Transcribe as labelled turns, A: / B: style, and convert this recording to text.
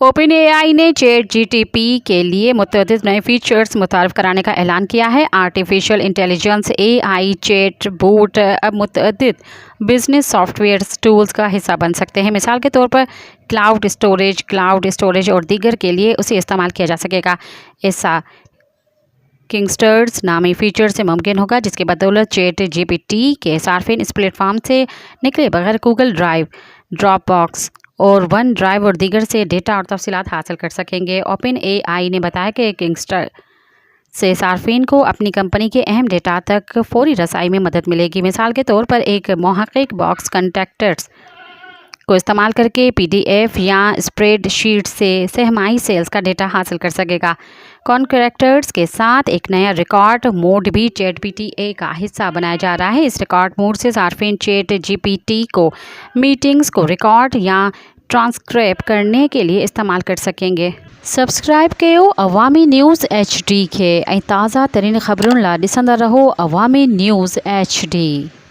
A: Open AI ने chat GTP के लिए मुतअद्दिद नए फीचर्स मुतारफ़ कराने का ऐलान किया है। Artificial intelligence AI chat bot अब मुतअद्दिद बिजनेस सॉफ्टवेयर टूल्स का हिस्सा बन सकते हैं। मिसाल के तौर पर क्लाउड स्टोरेज और दीगर के लिए उसे इस्तेमाल किया जा सकेगा। ऐसा किंगस्टर्स नामी फीचर से मुमकिन होगा, जिसकी बदौलत चैट जीपीटी के सार्फिन इस प्लेटफॉर्म से निकले बगैर गूगल ड्राइव, ड्रॉप बॉक्स और वन ड्राइव और दीगर से डेटा और तफसीलात हासिल कर सकेंगे। ओपन एआई ने बताया कि किंगस्टर से सार्फिन को अपनी कंपनी के अहम डेटा तक फौरी रसाई में मदद मिलेगी। मिसाल के तौर पर एक मुहक्किक बॉक्स कॉन्टैक्ट्स को इस्तेमाल करके पीडीएफ या स्प्रेडशीट से सहमाई सेल्स का डेटा हासिल कर सकेगा। कॉन्ट्रैक्टर्स के साथ एक नया रिकॉर्ड मोड भी चैट जीपीटी का हिस्सा बनाया जा रहा है। इस रिकॉर्ड मोड से सार्फिन चैट जीपीटी को मीटिंग्स को रिकॉर्ड या ट्रांसक्राइब करने के लिए इस्तेमाल कर सकेंगे। सब्सक्राइब कयो अवामी न्यूज़ HD के ताज़ा तरीन ख़बरुन ला ॾिसंदा रहो अवामी न्यूज़ HD।